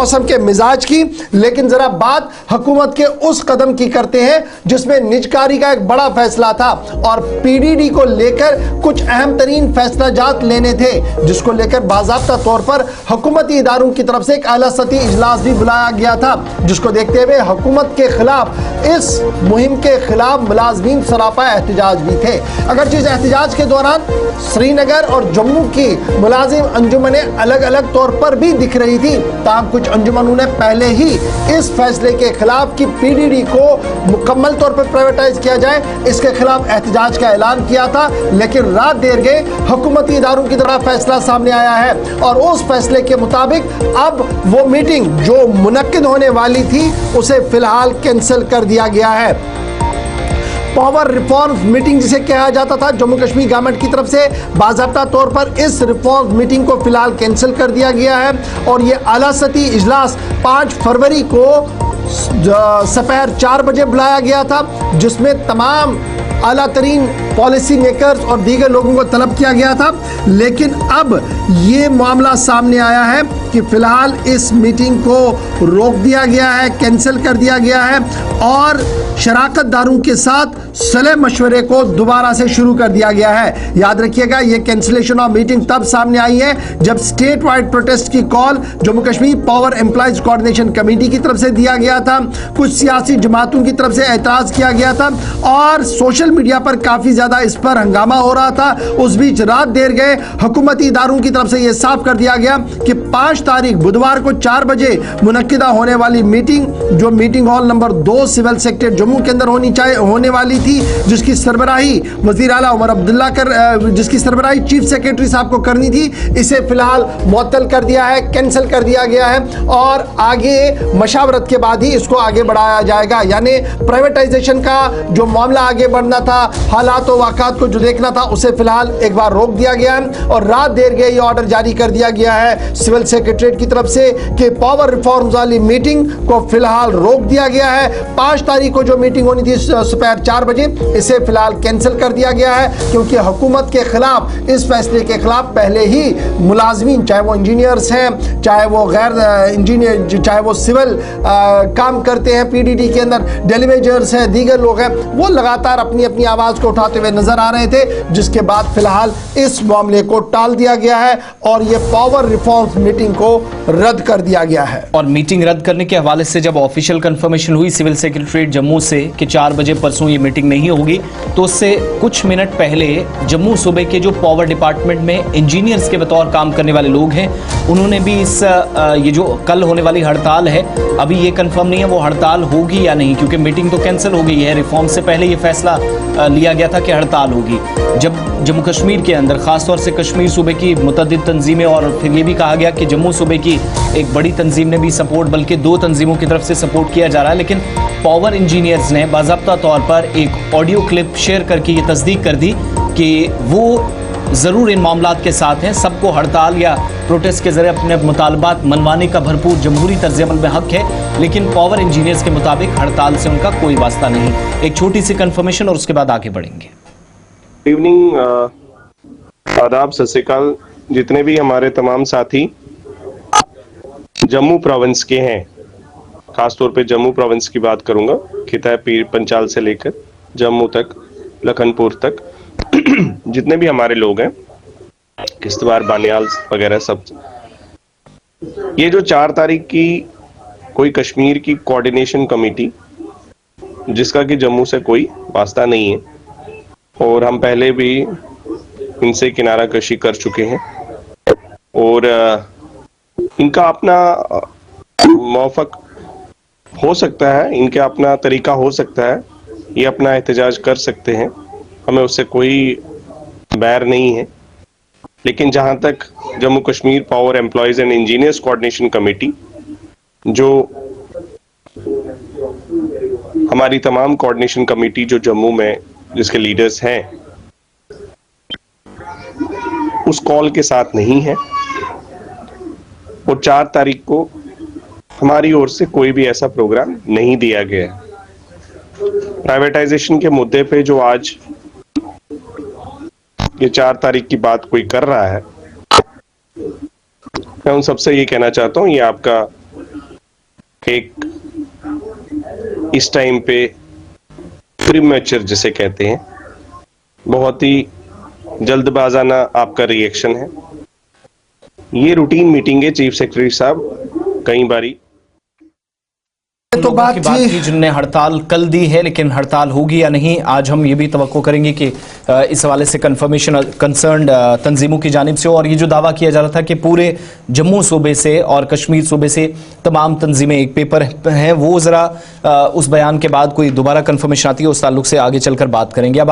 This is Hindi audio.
मौसम के मिजाज की, लेकिन जरा बात हुकूमत के उस कदम की करते हैं जिसमें निजकारी का एक बड़ा फैसला था और पीडीडी को लेकर कुछ अहम तरीन फैसला जात लेने थे, जिसको लेकर बाज़ाब्ता तौर पर हुकूमती इदारों की तरफ से एक आला सती इजलास भी बुलाया गया था, जिसको देखते हुए हुकूमत के खिलाफ, इस मुहिम के खिलाफ मुलाजमीन सरापा एहतजाज भी थे। अगरचे इस एहतजाज के दौरान श्रीनगर और जम्मू की मुलाजिम अंजुमनें अलग अलग तौर पर भी दिख रही थी, ताहम कुछ अंजुमनों ने पहले ही इस फैसले के खिलाफ कि पीडीडी को मुकम्मल तौर पर प्राइवेटाइज किया जाए, इसके खिलाफ एहतजाज का ऐलान किया था। लेकिन रात देर गए हुकूमती इदारों की तरफ फैसला सामने आया है और उस फैसले के मुताबिक अब वो मीटिंग जो मुनक्किद होने वाली थी उसे फिलहाल कैंसिल कर दिया गया है। पावर रिफॉर्म मीटिंग जिसे कहा जाता था, जम्मू कश्मीर गवर्नमेंट की तरफ से बाज़ाब्ता तौर पर इस रिफॉर्म मीटिंग को फिलहाल कैंसिल कर दिया गया है और ये आला सती इजलास 5 फरवरी को दोपहर 4 बजे बुलाया गया था, जिसमें तमाम आला तरीन पॉलिसी मेकर्स और दीगर लोगों को तलब किया गया था। लेकिन अब ये मामला सामने आया है कि फिलहाल इस मीटिंग को रोक दिया गया है, कैंसिल कर दिया गया है और शराकतदारों के साथ सलाह मशवरे को दोबारा से शुरू कर दिया गया है। याद रखिएगा, ये कैंसिलेशन ऑफ मीटिंग तब सामने आई है जब स्टेट वाइड प्रोटेस्ट की call Jammu Kashmir power employees coordination committee की तरफ से दिया गया था, कुछ सियासी जमातों की तरफ से एतराज किया गया था और सोशल मीडिया पर काफी ज्यादा इस पर हंगामा हो रहा था। उस बीच रात देर गए हुकूमती इदारों की तरफ से यह साफ कर दिया गया कि 5 तारीख बुधवार को 4 बजे मुनक्किदा होने वाली मीटिंग, जो meeting hall number 2 civil secretary Jammu के अंदर होने वाली थी, जिसकी सरबराही वजीर आला उमर अब्दुल्ला जिसकी सरबराही चीफ सेक्रेटरी साहब को करनी थी, इसे फिलहाल मुअत्तल कर दिया है, कैंसिल कर दिया गया है और आगे मशावरत के बाद ही इसको आगे बढ़ाया जाएगा। यानी प्राइवेटाइजेशन का जो मामला आगे बढ़ना था, हालात और वाक़ात को जो देखना था, उसे फिलहाल एक बार रोक दिया गया है और रात देर गए ये ऑर्डर जारी कर दिया गया है सिविल सेक्रेटरीट की तरफ से कि पावर रिफॉर्म्स वाली मीटिंग को फिलहाल रोक दिया गया है। 5 तारीख को जो मीटिंग होनी थी दोपहर 4 बजे, इसे फिलहाल कैंसिल कर दिया गया है क्योंकि हुकूमत के खिलाफ, इस फैसले के खिलाफ पहले ही मुलाजमीन, चाहे वो इंजीनियर्स हैं, चाहे वो गैर इंजीनियर, चाहे वो सिविल काम करते हैं पीडीडी के अंदर, डेलीवेजर्स हैं, दीगर लोग हैं, वो लगातार अपनी अपनी आवाज़ को उठाते हुए नजर आ रहे थे, जिसके बाद फिलहाल इस मामले को टाल दिया गया है और ये पावर रिफॉर्म्स मीटिंग को रद्द कर दिया गया है। और मीटिंग रद्द करने के हवाले से जब ऑफिशियल कंफर्मेशन हुई सिविल सेक्रेटरीट जम्मू से कि 4 बजे परसों ये मीटिंग नहीं होगी, तो उससे कुछ मिनट पहले जम्मू सूबे के जो पावर डिपार्टमेंट में इंजीनियर्स के बतौर काम करने वाले लोग हैं, उन्होंने भी इस ये जो कल होने वाली हड़ताल है, अभी ये कंफर्म नहीं है वो हड़ताल होगी या नहीं, क्योंकि मीटिंग तो कैंसिल हो गई है। रिफॉर्म से पहले ये फैसला लिया गया था कि हड़ताल होगी। जब जम्मू कश्मीर के अंदर खासतौर से कश्मीर सूबे की मुतअद्दिद तंजीमें और फिर ये भी कहा गया कि जम्मू सूबे की एक बड़ी तंजीम ने भी सपोर्ट, बल्कि 2 तंजीमों की तरफ से सपोर्ट किया जा रहा है, लेकिन पावर इंजीनियर्स ने बाज़ाब्ता तौर पर एक ऑडियो क्लिप शेयर करके ये तस्दीक कर दी कि वो ज़रूर इन मामलात के साथ हैं, सबको हड़ताल या प्रोटेस्ट के ज़रिए अपने मुतालबात मनवाने का भरपूर जमहूरी तर्ज़ अमल में हक़ है, लेकिन पावर इंजीनियर्स के मुताबिक हड़ताल से उनका कोई वास्ता नहीं। एक छोटी सी कंफर्मेशन और उसके बाद आगे बढ़ेंगे। इवनिंग, आदाब, सत श्री अकाल। जितने भी हमारे तमाम साथी जम्मू प्रोविंस के हैं, खासतौर पे जम्मू प्रोविंस की बात करूंगा, खिता पीर पंचाल से लेकर जम्मू तक, लखनपुर तक, जितने भी हमारे लोग हैं, किश्तवाड़, बानियाल वगैरह सब, ये जो 4 तारीख की कोई कश्मीर की कोऑर्डिनेशन कमेटी, जिसका कि जम्मू से कोई वास्ता नहीं है और हम पहले भी इनसे किनारा कशी कर चुके हैं और इनका अपना मौफक हो सकता है, इनका अपना तरीका हो सकता है, ये अपना एहतजाज कर सकते हैं, हमें उससे कोई बैर नहीं है। लेकिन जहां तक Jammu Kashmir power employees and engineers coordination committee, जो हमारी तमाम कोऑर्डिनेशन कमेटी जो जम्मू में जिसके लीडर्स हैं, उस कॉल के साथ नहीं है और 4 तारीख को हमारी ओर से कोई भी ऐसा प्रोग्राम नहीं दिया गया है। प्राइवेटाइजेशन के मुद्दे पे जो आज ये 4 तारीख की बात कोई कर रहा है, मैं उन सबसे ये कहना चाहता हूँ, ये आपका एक इस टाइम पे प्रीमैच्योर जिसे कहते हैं, बहुत ही जल्दबाजाना आपका रिएक्शन है। ये रूटीन मीटिंग है चीफ सेक्रेटरी साहब, कई बारी तो बात की बात थी की जिनने हड़ताल कल दी है, लेकिन हड़ताल होगी या नहीं आज हम ये भी तवक्को करेंगे कि इस हवाले से कंफर्मेशन कंसर्न्ड तंजीमों की जानिब से। और ये जो दावा किया जा रहा था कि पूरे जम्मू सूबे से और कश्मीर सूबे से तमाम तंजीमें एक पेपर हैं, वो जरा उस बयान के बाद कोई दोबारा कंफर्मेशन आती है उस ताल्लुक से आगे चलकर बात करेंगे। अब